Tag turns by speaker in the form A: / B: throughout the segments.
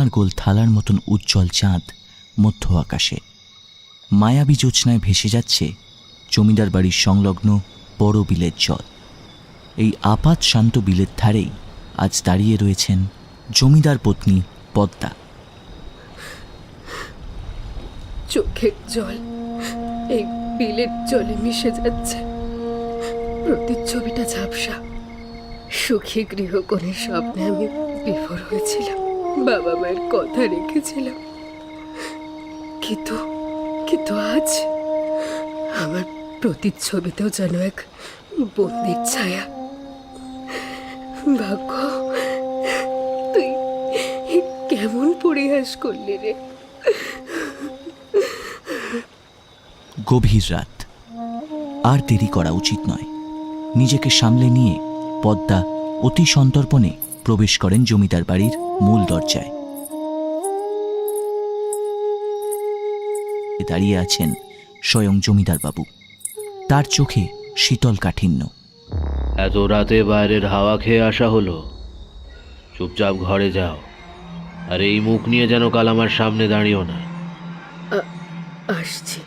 A: পূর্ণিমার গোল থালার মতন উজ্জ্বল চাঁদ মধ্য আকাশে। মায়াবী জ্যোৎস্নায় ভেসে যাচ্ছে জমিদার বাড়ির সংলগ্ন বড় বিলের জল। এই আপাত শান্ত বিলের ধারেই আজ দাঁড়িয়ে রয়েছেন জমিদার পত্নী পদ্মা।
B: চোখের জল এই বিলের জলে মিশে যাচ্ছে। প্রতিচ্ছবিটা ঝাপসা। সুখী গৃহকোণের স্বপ্নে আমি বিভোর হয়েছিলাম, বাবা মায়ের কথা রেখেছিলাম, কিন্তু আজ আমার প্রতিচ্ছবিতেও যেন এক বন্দির ছায়া। ভাগ্য, তুই কেমন পরিহাস করলি রে।
A: গভীর রাত, আর দেরি করা উচিত নয়। নিজেকে সামলে নিয়ে পদ্মা অতি সন্তর্পণে প্রবেশ করেন জমিদার বাড়ির মূল দরজায়। দাঁড়িয়ে আছেন স্বয়ং জমিদার বাবু। তার চোখে শীতল কাঠিন্য।
C: এত রাতে বাইরের হাওয়া খেয়ে আসা হলো, চুপচাপ ঘরে যাও, আর এই মুখ নিয়ে যেন কাল আমার সামনে দাঁড়িও না।
B: আসছি।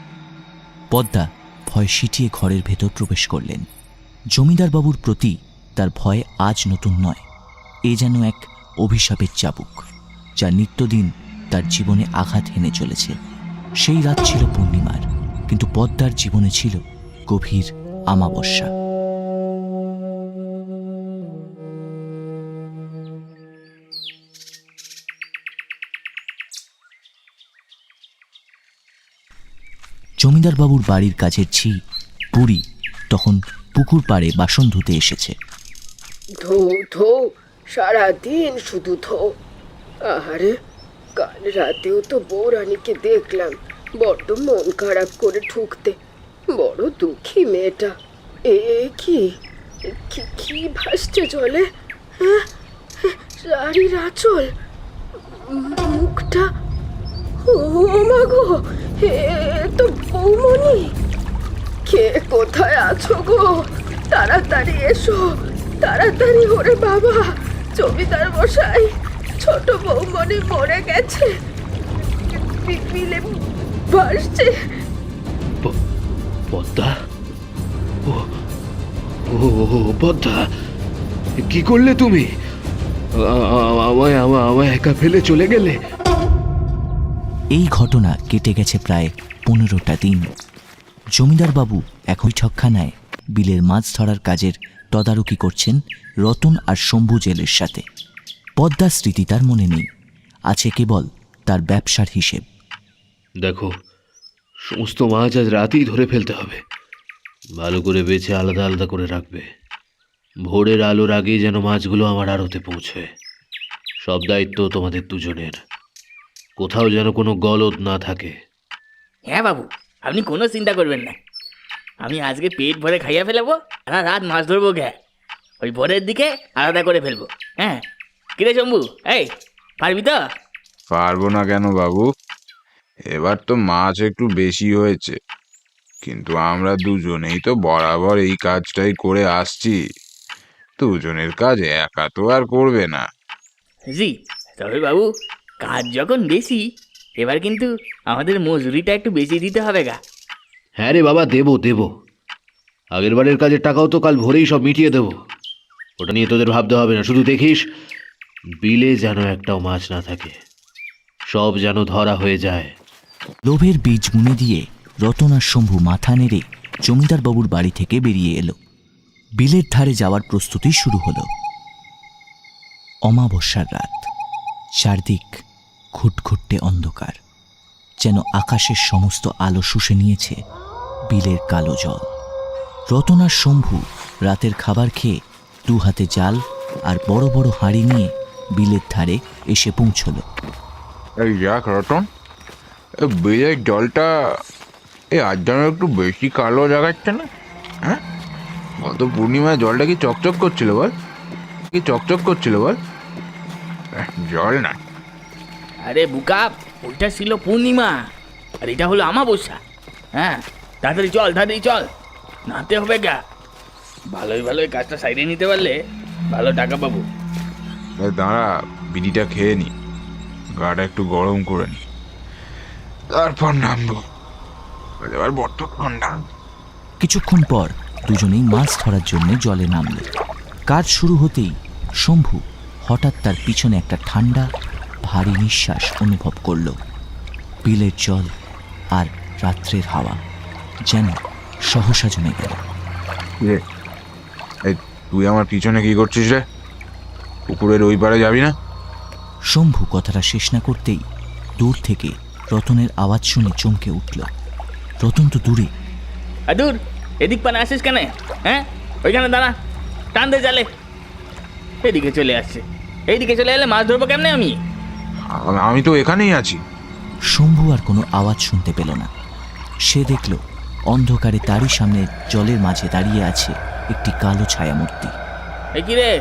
A: পদ্মা ভয় সিটিয়ে ঘরের ভেতর প্রবেশ করলেন। জমিদার বাবুর প্রতি তার ভয় আজ নতুন নয়। এ যেন এক অভিশাপের চাবুক, যা নিত্যদিন তার জীবনে আঘাত হেনে চলেছে। সেই রাত ছিল পূর্ণিমার, কিন্তু পদ্মার জীবনে ছিল গভীর আমাবস্যা। জমিদার বাবুর বাড়ির কাছের ঝি বুড়ি তখন পুকুর পাড়ে বাসন ধুতে এসেছে।
B: ধো ধো, সারাদিন শুধু ধো। আহারে, কাল রাতেও তো বউরানীকে দেখলাম বড্ড মন খারাপ করে ঠুকতে। বড় দুঃখী মেয়েটা। এ কি কি ভাসছে জলে? হ্যাঁ, শাড়ির আঁচল, মুখটা। ও মা গো, এ তো বৌমণি। কে কোথায় আছো গো? তাড়াতাড়ি এসো, তাড়াতাড়ি। ওরে বাবা, জমিদার মশাই, ছোট বৌমণি মরে গেছে, বিলে ভাসছে।
C: পদ্মা, ও ও পদ্মা, কি করলে তুমি? আমায় একা ফেলে চলে গেলে?
A: এই ঘটনা কেটে গেছে প্রায় 15টা দিন। জমিদার বাবু এক বৈঠকখানায় বিলের মাছ ধরার কাজের তদারকি করছেন রতন আর শম্ভু জেলের সাথে। পদ্মার স্মৃতি তার মনে নেই, আছে কেবল তার ব্যবসার হিসেব।
C: দেখো, সমস্ত মাছ আজ রাতেই ধরে ফেলতে হবে। ভালো করে বেছে আলাদা আলাদা করে রাখবে। ভোরের আলোর আগেই যেন মাছগুলো আমার আড়তে পৌঁছয়। সব দায়িত্ব তোমাদের দুজনের। কোথাও যেন কোনো গলদ না থাকে।
D: হ্যাঁ বাবু, আপনি কোনো চিন্তা করবেন না। আমি আজকে পেট ভরে খাইয়া ফেলবো, সারা রাত মাছ ধরবো গে। ওই ভোরের দিকে আলাদা করে ফেলবো। হ্যাঁ, কিরে শম্ভু, এই পারবি তো?
E: পারবো না কেন বাবু? এবার তো মাছ একটু বেশি হয়েছে, কিন্তু আমরা দুজনেই তো বরাবর এই কাজটাই করে আসছি। দুজনের কাজ একা তো আর করবে না।
D: জি, তবে বাবু, কাজ যখন বেশি, এবার কিন্তু আমাদের মজুরিটা একটু বেশি দিতে হবে গা।
C: হ্যাঁ রে বাবা, দেবো। আগের বারের কাজের টাকাও তো কাল ভোরেই সব মিটিয়ে দেবো। ওটা নিয়ে তোদের ভাবতে হবে না। শুধু দেখিস বিলে যেন একটাও মাছ না থাকে, সব যেন ধরা হয়ে যায়।
A: লোভের বীজ বুনে দিয়ে রতন আর শম্ভু মাথা নেড়ে জমিদার বাবুর বাড়ি থেকে বেরিয়ে এলো। বিলের ধারে যাওয়ার প্রস্তুতি শুরু হলো। অমাবস্যার রাত, চারদিক ঘুটঘুটে অন্ধকার, যেন আকাশের সমস্ত আলো শুষে নিয়েছে বিলের কালো জল। রতন আর শম্ভু রাতের খাবার খেয়ে 2 হাতে জাল আর বড় বড় হাঁড়ি নিয়ে বিলের ধারে এসে পৌঁছল।
E: এই যাক রতন, বিলের জলটা আজ যেন একটু বেশি কালো দেখাচ্ছে না? হ্যাঁ, গত পূর্ণিমায় জলটা কি চকচক করছিল বল? জল না।
D: আরে বুকা, ওইটা ছিল পূর্ণিমা, আর এটা হলো আমাবস্যা। হ্যাঁ, তাড়াতাড়ি চল, নাতে হবে গা। ভালোই কাজটা সাইডে নিতে পারলে ভালো টাকা পাবো।
E: দাঁড়া, বিড়িটা খেয়ে নি। গাটা একটু গরম করে নি, তারপর নামবো। এবার বড্ড ঠান্ডা।
A: কিছুক্ষণ পর দুজনেই মাছ ধরার জন্য জলে নামল। কাজ শুরু হতেই শম্ভু হঠাৎ তার পিছনে একটা ঠান্ডা ভারী নিঃশ্বাস অনুভব করল। বিলের জল আর রাত্রের হাওয়া যেন সহসা জমে গেল।
E: রে, এই তুই আমার পিছনে কি করছিস রে? পুকুরের ওই পারে যাবি না?
A: শম্ভু কথাটা শেষ না করতেই দূর থেকে রতনের আওয়াজ শুনে চমকে উঠল। রতন তো দূরে।
D: দূর, এদিক পানে আসিস কেন? হ্যাঁ, ওইখানে দাঁড়া, টান দে জালে। এদিকে চলে আসছে। এইদিকে চলে এলে মাছ ধরবো কেমনে আমি?
E: আমি তো এখানেই আছি।
A: শম্ভু আর কোনো আওয়াজ শুনতে পেল না। সে দেখল অন্ধকারে তারই সামনে জলের মাঝে দাঁড়িয়ে আছে একটি কালো ছায়ামূর্তি।
D: এই কি রে?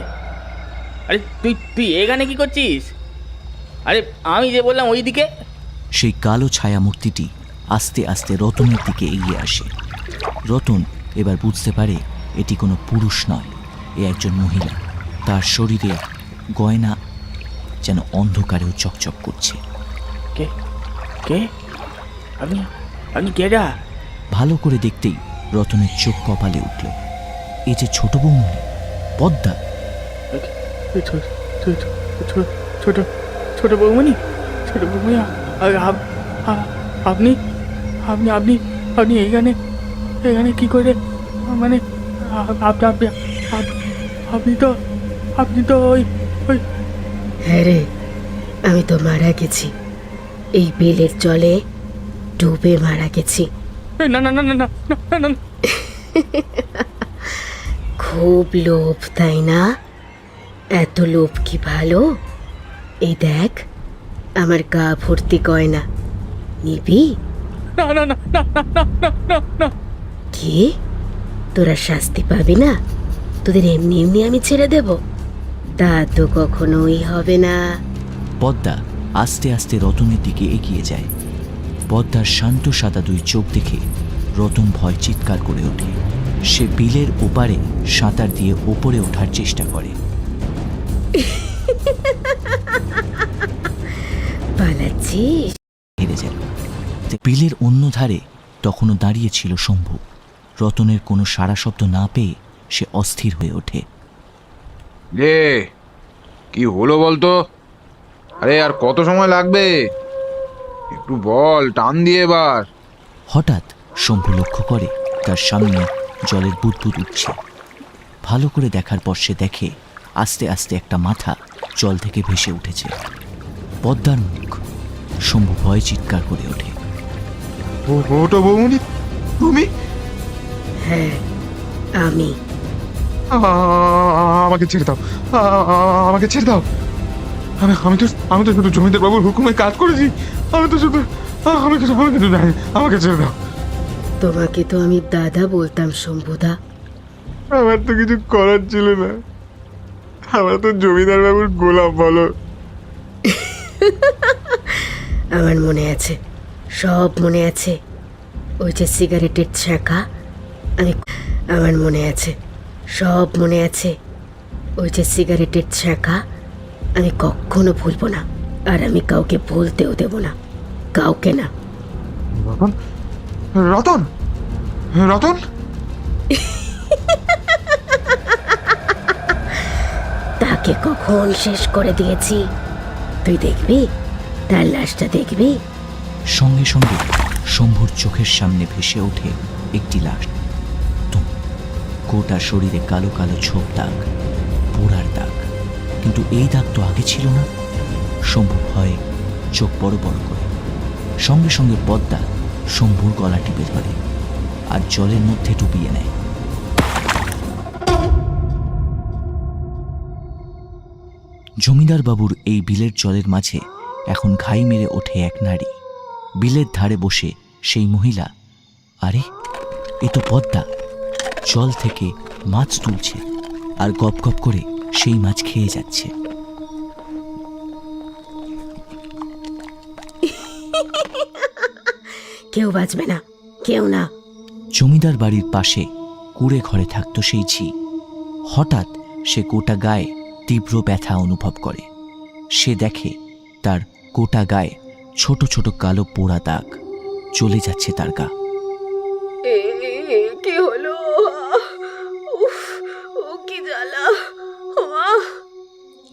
D: আরে তুই তুই এখানে কি করছিস? আরে আমি যে বললাম ওইদিকে।
A: সেই কালো ছায়ামূর্তিটি আস্তে আস্তে রতনের দিকে এগিয়ে আসে। রতন এবার বুঝতে পারে এটি কোনো পুরুষ নয়, এ একজন মহিলা। তার শরীরে গয়না যেন অন্ধকারেও চকচক করছে।
D: কে কে আপনি? আপনি কেডা?
A: ভালো করে দেখতেই রতনের চোখ কপালে উঠল। এই যে ছোট বৌমনি পদ্মা।
D: ছোট ছোট বৌমনি, ছোট বৌমনি, আপনি আপনি আপনি আপনি এখানে এখানে কি করে? মানে আপনি তো ওই ওই
B: হ্যাঁ রে, আমি তো মারা গেছি। এই বিলের জলে ডুবে মারা গেছি।
D: না না না না না না না।
B: খুব লোভ, তাই না? এত লোভ কি ভালো? এই দেখ, আমার গা ভর্তি গয়না, নিবি?
D: না না না না না না না না না।
B: কি, তোরা শাস্তি পাবি না? তোদের এমনি এমনি আমি ছেড়ে দেব? তা তো কখনোই হবে না।
A: পদ্মা আস্তে আস্তে রতনের দিকে এগিয়ে যায়। পদ্মার শান্ত সাদা দুই চোখ দেখে রতন ভয় চিৎকার করে ওঠে। সে বিলের ওপারে সাঁতার দিয়ে ওপরে ওঠার চেষ্টা করে।
B: পালাচ্ছিস?
A: হেরে যায়। বিলের অন্য ধারে তখনও দাঁড়িয়ে ছিল শম্ভু। রতনের কোনো সাড়া শব্দ না পেয়ে সে অস্থির হয়ে ওঠে।
E: রে, কি হলো বলতো? আরে আর কত সময় লাগবে? একটু বল, টান দিয়ে এবার।
A: হঠাৎ শম্ভু লক্ষ্য করে তার সামনে জলের বুদবুদ উঠছে। ভালো করে দেখার পর সে দেখে আস্তে আস্তে একটা মাথা জল থেকে ভেসে উঠেছে। পদ্মার মুখ। শম্ভু ভয়ে চিৎকার করে ওঠে।
E: ওটা বৌমনি, তুমি?
B: হ্যাঁ, আমি।
E: আমাকে ছেড়ে দাও, আমাকে ছেড়ে দাও। আমি তো শুধু জমিদার বাবুর হুকুমে কাজ করেছি। আমি তো শুধু আমাকে জানি, আমাকে ছেড়ে দাও।
B: তোমাকে তো আমি দাদা বলতাম শম্ভুদা।
E: আমার তো কিছু করার ছিল না। আমার তো জমিদার বাবুর গোলাম, বলো।
B: আমার মনে আছে, সব মনে আছে। ওই যে সিগারেটের ছ্যাঁকা, আমার মনে আছে, সব মনে আছে। ওই যে সিগারেটের ছ্যাঁকা আমি কখনো ভুলবো না, আর আমি কাউকে ভুলতেও দেব না, কাউকে না।
E: রতন, রতন,
B: তাকে কখন শেষ করে দিয়েছি তুই দেখবি, তার লাশটা দেখবি।
A: সঙ্গে সঙ্গে শম্ভুর চোখের সামনে ভেসে ওঠে একটি লাশ। গোটা শরীরে কালো কালো ছোপ দাগ, পোড়ার দাগ। কিন্তু এই দাগ তো আগে ছিল না। শম্ভু ভয়ে চোখ বড় বড় করে। সঙ্গে সঙ্গে পদ্মা শম্ভুর গলা টিপে ধরে আর জলের মধ্যে ডুবিয়ে নেয়। জমিদার বাবুর এই বিলের জলের মাঝে এখন ঘাই মেরে ওঠে এক নারী। বিলের ধারে বসে সেই মহিলা, আরে এ তো পদ্মা, জল থেকে মাছ তুলছে আর গপ গপ করে সেই মাছ খেয়ে যাচ্ছে।
B: কেউ বাঁচবে না, কেউ না।
A: জমিদার বাড়ির পাশে কুড়ে ঘরে থাকতো সেই ঝি। হঠাৎ সে গোটা গায়ে তীব্র ব্যথা অনুভব করে। সে দেখে তার গোটা গায়ে ছোট ছোট কালো পোড়া দাগ, চলে যাচ্ছে তার গা।
B: কি হলো? উফ, ও কি জ্বালা!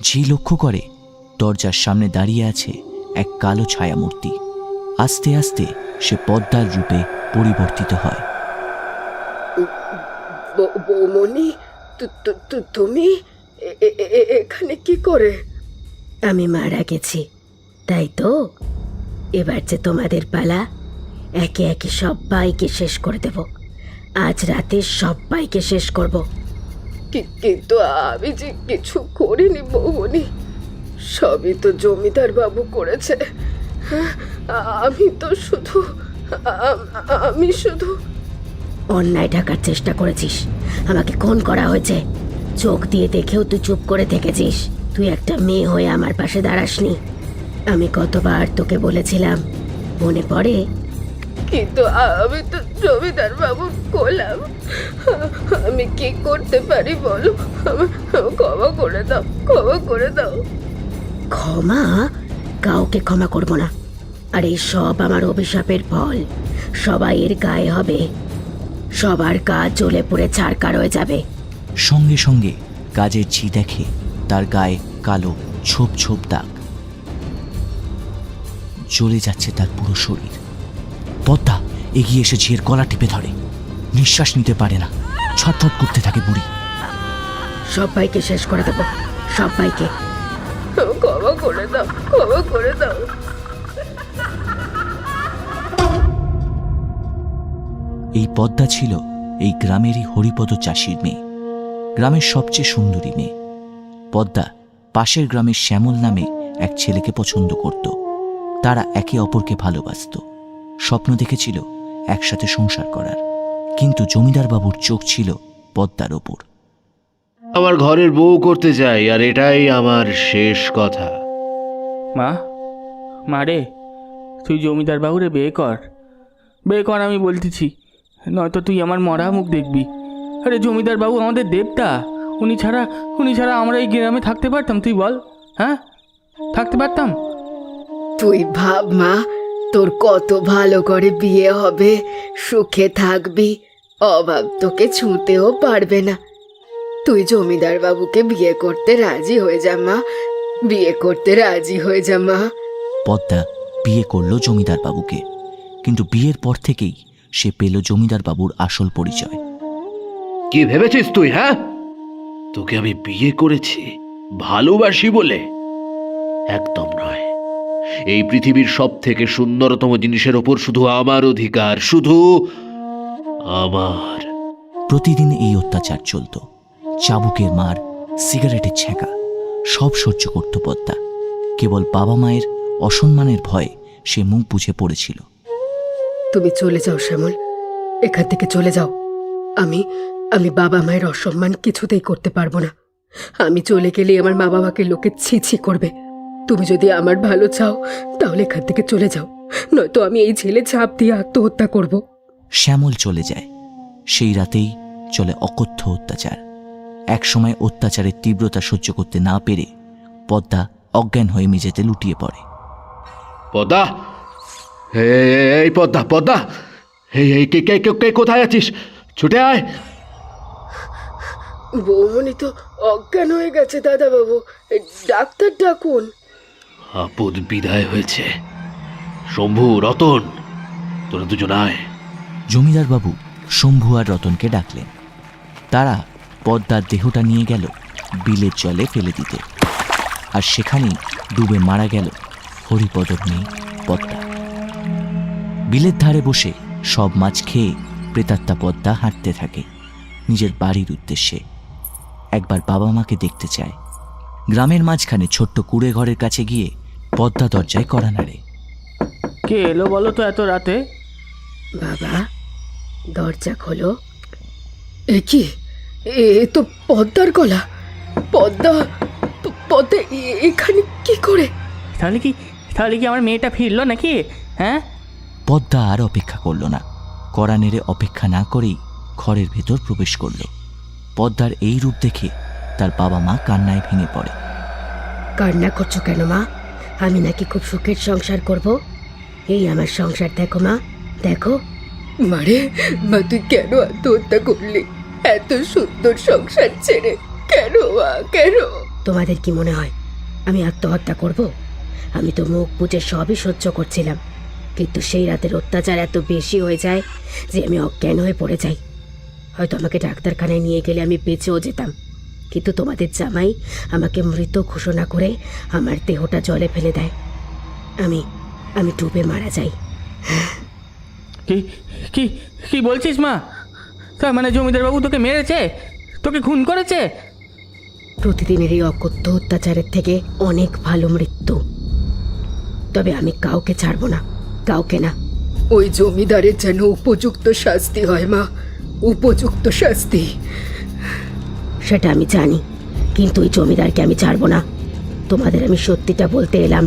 A: ঝি লক্ষ্য করে দরজার সামনে দাঁড়িয়ে আছে এক কালো ছায়ামূর্তি। আস্তে আস্তে সে পদ্মার রূপে পরিবর্তিত হয়।
B: বৌমণি, তুমি এখানে কি করে? আমি মারা গেছি, তাই তো? এবার যে তোমাদের পালা, একে একে সবাইকে শেষ করে দেব। আজ রাতে সবাইকে শেষ করব। কিন্তু আমি যে কিছু করিনি বৌমণি, সবই তো জমিদার বাবু করেছে। আমি শুধু অন্যায় ঢাকার চেষ্টা করেছিস। আমাকে খুন করা হয়েছে, চোখ দিয়ে দেখেও তুই চুপ করে থেকেছিস। তুই একটা মেয়ে হয়ে আমার পাশে দাঁড়াসনি। আমি কতবার তোকে বলেছিলাম, মনে পড়ে? কিন্তু আমি তো জমিদার বাবু গোলাম। আমি কি করতে পারি বলো? ক্ষমা করে দাও, ক্ষমা করে দাও। ক্ষমা? কাউকে ক্ষমা করব না। আর এই সব আমার অভিশাপের ফল। সবাই এর গায়ে হবে, সবার কাজ জ্বলে পুড়ে ছারকার হয়ে যাবে।
A: সঙ্গে সঙ্গে কাজের ঝি দেখে তার গায়ে কালো ছোপ ছোপ দাগ, জ্বলে যাচ্ছে তার পুরো শরীর। পদ্মা এগিয়ে এসে ঝিয়ের গলা টিপে ধরে। নিঃশ্বাস নিতে পারে না, ছটফট করতে থাকে বুড়ি।
B: সবাইকে শেষ করে দেবো, সবাইকে। ক্ষমা করে দাও, ক্ষমা করে দাও।
A: এই পদ্মা ছিল এই গ্রামেরই হরিপদ চাষির মেয়ে, গ্রামের সবচেয়ে সুন্দরী মেয়ে। পদ্মা পাশের গ্রামের শ্যামল নামে এক ছেলেকে পছন্দ করত। তারা একে অপরকে ভালোবাসত, স্বপ্ন দেখেছিল একসাথে সংসার করার। কিন্তু জমিদার বাবুর চোখ ছিল পদ্মার ওপর।
C: আমার ঘরের বউ করতে চাই, আর এটাই আমার শেষ কথা।
D: মা রে, তুই জমিদার বাবুরে বিয়ে কর, বিয়ে কর আমি বলতেছি, নয়তো তুই আমার মরা মুখ দেখবি। আরে জমিদার বাবু আমাদের দেবতা, উনি ছাড়া আমরা এই গ্রামে থাকতে পারতাম? তুই বল, হ্যাঁ থাকতে পারতাম?
B: তুই ভাব মা, তোর কত ভালো করে বিয়ে হবে, সুখে থাকবি, অভাব তোকে ছুঁতেও পারবে না। তুই জমিদার বাবুকে বিয়ে করতে রাজি হয়ে যা মা, বিয়ে করতে রাজি হয়ে যা মা।
A: পদ্মা বিয়ে করল জমিদার বাবুকে, কিন্তু বিয়ের পর থেকেই সে পেল জমিদার বাবুর আসল পরিচয়।
C: কি ভেবেছিস তুই? হ্যাঁ, তোকে আমি বিয়ে করেছি ভালোবাসি বলে? একদম নয়। এই পৃথিবীর সব থেকে সুন্দরতম জিনিসের ওপর শুধু আমার অধিকার, শুধু আমার।
A: প্রতিদিন এই অত্যাচার চলত। চাবুকের মার, সিগারেটের ছ্যাঁকা, সব সহ্য করত পদ্মা। কেবল বাবা মায়ের অসম্মানের ভয়ে সে মুখ বুঝে পড়েছিল।
B: তুমি চলে যাও শ্যামল, এখান থেকে চলে যাও। আমি বাবা মায়ের অসম্মান কিছুতেই করতে পারবো না। আমি চলে গেলে আমার মা বাবাকে লোকে ছি ছি করবে। তুমি যদি আমার ভালো চাও তাহলে এখান থেকে চলে যাও, নয়তো আমি এই ছেলে ঝাঁপ দিয়ে আত্মহত্যা করব।
A: শ্যামল চলে যায়। সেই রাতেই চলে অকথ্য অত্যাচার। একসময় অত্যাচারের তীব্রতা সহ্য করতে না পেরে পদ্মা অজ্ঞান হয়ে মেঝেতে লুটিয়ে পড়ে।
C: পদ্মা, এই পদ্মা, পদ্মা, এই কে কোথায় আছিস? ছুটে আয়।
B: বৌমনি তো অজ্ঞান হয়ে গেছে দাদা বাবু, ডাক্তার ডাকুন।
C: আপদ বিদায় হয়েছে। শম্ভু, রতন, তোরা দুজন আয়।
A: জমিদার বাবু শম্ভু আর রতনকে ডাকলেন। তারা পদ্মার দেহটা নিয়ে গেল বিলের জলে ফেলে দিতে, আর সেখানেই ডুবে মারা গেল হরিপদর মেয়ে পদ্মা। বিলের ধারে বসে সব মাছ খেয়ে প্রেতাত্মা পদ্মা হাঁটতে থাকে নিজের বাড়ির উদ্দেশ্যে। একবার বাবা মাকে দেখতে চায়। গ্রামের মাঝখানে ছোট্ট কুড়ে ঘরের কাছে গিয়ে পদ্মা দরজায় কড়া নাড়ে।
D: কে এলো বলো তো এত রাতে?
B: বাবা, দরজা খোলো। এ কি? এ তো পদ্মার গলা। পদ্মা, পদ্মা এখানে কি করে?
D: তাহলে কি আমার মেয়েটা ফিরলো নাকি? হ্যাঁ?
A: পদ্মা আর অপেক্ষা করল না, কড়া নেড়ে অপেক্ষা না করেই ঘরের ভেতর প্রবেশ করল। পদ্মার এই রূপ দেখে তার বাবা মা কান্নায় ভেঙে পড়ে।
B: কান্না করছো কেন মা? আমি নাকি খুব সুখের সংসার করব। এই আমার সংসার দেখো মা, দেখো।
F: মারে, মা তুই কেন আত্মহত্যা করলি? এত সুন্দর সংসার ছেড়ে কেন মা, কেন?
B: তোমাদের কি মনে হয় আমি আত্মহত্যা করব? আমি তো মুখ বুজে সবই সহ্য করছিলাম, কিন্তু সেই রাতের অত্যাচার এত বেশি হয়ে যায় যে আমি অজ্ঞান হয়ে পড়ে যাই। হয়তো আমাকে ডাক্তারখানায় নিয়ে গেলে আমি বেঁচেও যেতাম, কিন্তু তোমাদের জামাই আমাকে মৃত ঘোষণা করে আমার দেহটা জলে ফেলে দেয়। আমি আমি ডুবে মারা যাই।
D: কি কি কি বলছিস মা? তার মানে জমিদার বাবু তোকে মেরেছে, তোকে খুন করেছে?
B: প্রতিদিনের এই অকথ্য অত্যাচারের থেকে অনেক ভালো মৃত্যু। তবে আমি কাউকে ছাড়বো না, কাউকে না।
F: ওই জমিদারের যেন উপযুক্ত শাস্তি হয় মা, উপযুক্ত শাস্তি।
B: সেটা আমি জানি, কিন্তু ওই জমিদারকে আমি ছাড়বো না। তোমাদের আমি সত্যিটা বলতে এলাম।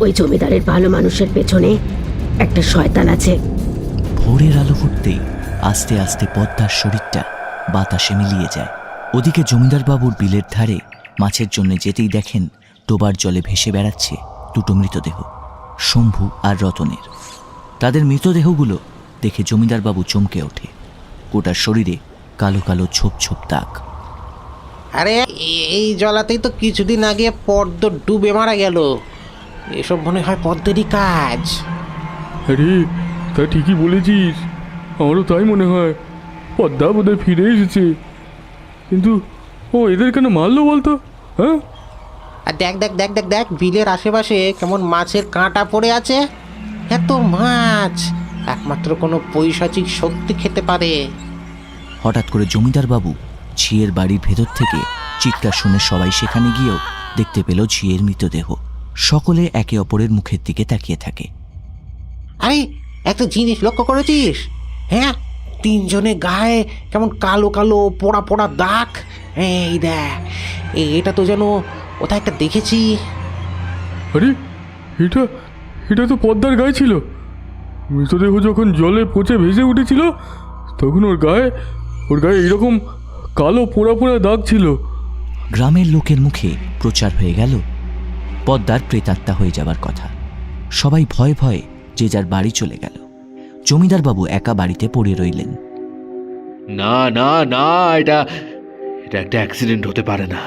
B: ওই জমিদারের ভালো মানুষের পেছনে একটা শয়তান আছে।
A: ভোরের আলো ফুটতেই আস্তে আস্তে পদ্মার শরীরটা বাতাসে মিলিয়ে যায়। ওদিকে জমিদার বাবুর বিলের ধারে মাছের জন্য যেতেই দেখেন ডোবার জলে ভেসে বেড়াচ্ছে দুটো মৃতদেহ, শম্ভু আর রতনের। তাদের মৃতদেহগুলো দেখে জমিদার বাবু চমকে ওঠে। গোটা শরীরে কালো কালো ছোপ ছোপ দাগ।
G: আরে এই জলাতেই তো কিছুদিন আগে পদ্ম ডুবে মারা গেল। এসব মনে হয় পদ্মেরই কাজ।
H: আরে তা ঠিকই বলেছিস, আমারও তাই মনে হয়। পদ্মা বোধহয় ফিরে এসেছে, কিন্তু ও এদের কেন মারলো বলতো? হ্যাঁ,
G: আর দেখ দেখ দেখ দেখ দেখ বিলের আশেপাশে কেমন মাছের কাঁটা পড়ে আছে। এত মাছ একমাত্র কোনো পৈশাচিক শক্তি খেতে পারে।
A: হঠাৎ করে জমিদার বাবু ঝিয়ের বাড়ির ভেতর থেকে চিৎকার শুনে সবাই সেখানে গিয়েও দেখতে পেল ঝিয়ের মৃতদেহ। সকলে একে অপরের মুখের দিকে তাকিয়ে থাকে।
G: আরে একটা জিনিস লক্ষ্য করেছিস? হ্যাঁ, তিনজনের গায়ে কেমন কালো কালো পোড়া পোড়া দাগ। এই দেখ, এটা তো যেন কোথায় একটা দেখেছি।
H: আরে এটা এটা তো পদ্মার গায়ে ছিল। মৃতদেহ যখন জলে পচে ভেসে উঠেছিল তখন ওর গায়ে এইরকম কালো পোড়া পোড়া দাগ ছিল।
A: গ্রামের লোকের মুখে প্রচার হয়ে গেল পদ্মার প্রেতাত্মা হয়ে যাবার কথা। সবাই ভয়ে ভয়ে যে যার বাড়ি চলে গেল। জমিদার বাবু একা বাড়িতে পড়ে রইলেন।
C: না না না, এটা এটা একটা অ্যাক্সিডেন্ট হতে পারে না।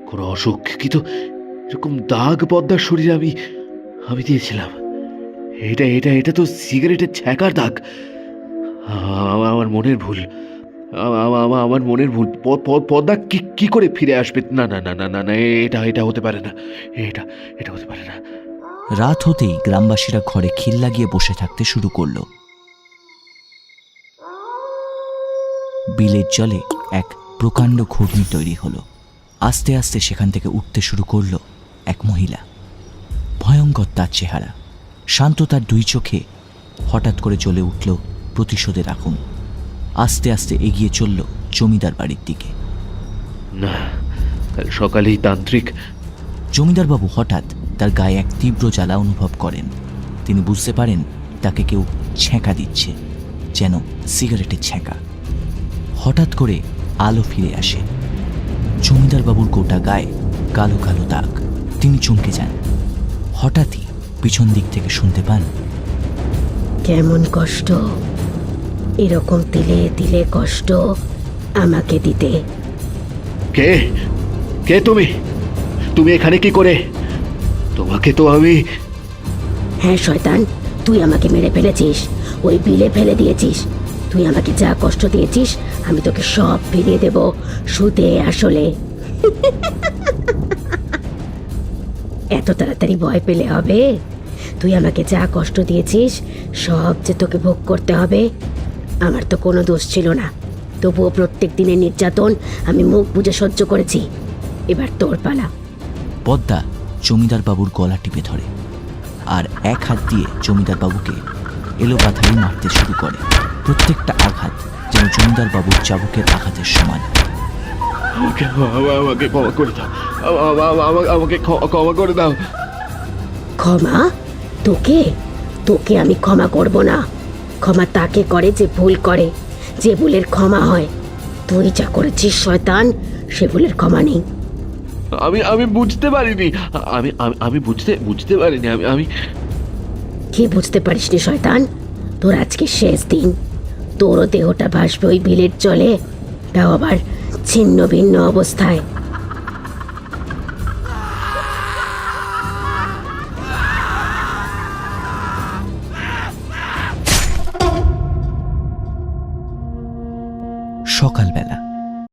C: কোনো অশিক্ষিত এরকম দাগ পদ্মার শরীরে আমি দিয়েছিলাম। এটা এটা এটা তো সিগারেটের ছ্যাঁকার দাগ। আমার মনের ভুল, আমার মনের ভুল। পদ্মা কি করে ফিরে আসবে? না না না না না না, এটা হতে পারে না, এটা হতে পারে না।
A: রাত হতেই গ্রামবাসীরা ঘরে খিল লাগিয়ে বসে থাকতে শুরু করল। বিলের জলে এক প্রকাণ্ড ঘূর্ণি তৈরি হলো। আস্তে আস্তে সেখান থেকে উঠতে শুরু করলো এক মহিলা। ভয়ঙ্কর তার চেহারা, শান্ত তার দুই চোখে। হঠাৎ করে জ্বলে উঠল প্রতিশোধের আগুন। আস্তে আস্তে এগিয়ে চলল জমিদার বাড়ির দিকে।
C: না, কাল সকালেই তান্ত্রিক।
A: জমিদার বাবু হঠাৎ তার গায়ে এক তীব্র জ্বালা অনুভব করেন। তিনি বুঝতে পারেন তাকে কেউ ছ্যাঁকা দিচ্ছে, যেন সিগারেটের ছ্যাঁকা। হঠাৎ করে আলো ফিরে আসে। জমিদার বাবুর গোটা গায়ে কালো কালো দাগ। তিনি চমকে যান। হঠাৎই পিছন দিক থেকে শুনতে পান,
B: কেমন কষ্ট, এরকম তিলে তিলে কষ্ট আমাকে দিতে।
C: কে কে তুমি? তুমি এখানে কি করে? তোমাকে তো আমি...
B: হ্যাঁ শয়তান, তুই আমাকে মেরে ফেলেছিস, ওই বিলে ফেলে দিয়েছিস। তুই আমাকে যা কষ্ট দিয়েছিস আমি তোকে সব ফিরিয়ে দেব, সুদে আসলে। এত তাড়াতাড়ি ভয় পেলে হবে? তুই আমাকে যা কষ্ট দিয়েছিস সব যে তোকে ভোগ করতে হবে। আমার তো কোনো দোষ ছিল না, তবুও প্রত্যেক দিনের নির্যাতন আমি মুখ বুজে সহ্য করেছি। এবার তোর পালা।
A: পদ্মা জমিদার বাবুর গলা টিপে ধরে আর এক হাত দিয়ে জমিদার বাবুকে এলোপাথারি মারতে শুরু করে। প্রত্যেকটা আঘাত যেন জমিদার বাবুর চাবুকের আঘাতের সমান।
C: আমাকে ক্ষমা করে দাও, আমাকে ক্ষমা করে দাও।
B: ক্ষমা? তোকে তোকে আমি ক্ষমা করব না। ক্ষমা তাকে করে যে ভুল করে, যে ভুলের ক্ষমা হয়। তুই যা করেছিস শয়তান, সে ভুলের ক্ষমা নেই।
C: আমি আমি বুঝতে পারিনি, আমি আমি আমি বুঝতে বুঝতে পারিনি, আমি আমি
B: কি বুঝতে পারিসনি শয়তান? তোর আজকে শেষ দিন। তোরও দেহটা ভাসবে ওই বিলের জলে, তাও আবার ছিন্ন ভিন্ন অবস্থায়।
A: সকালবেলা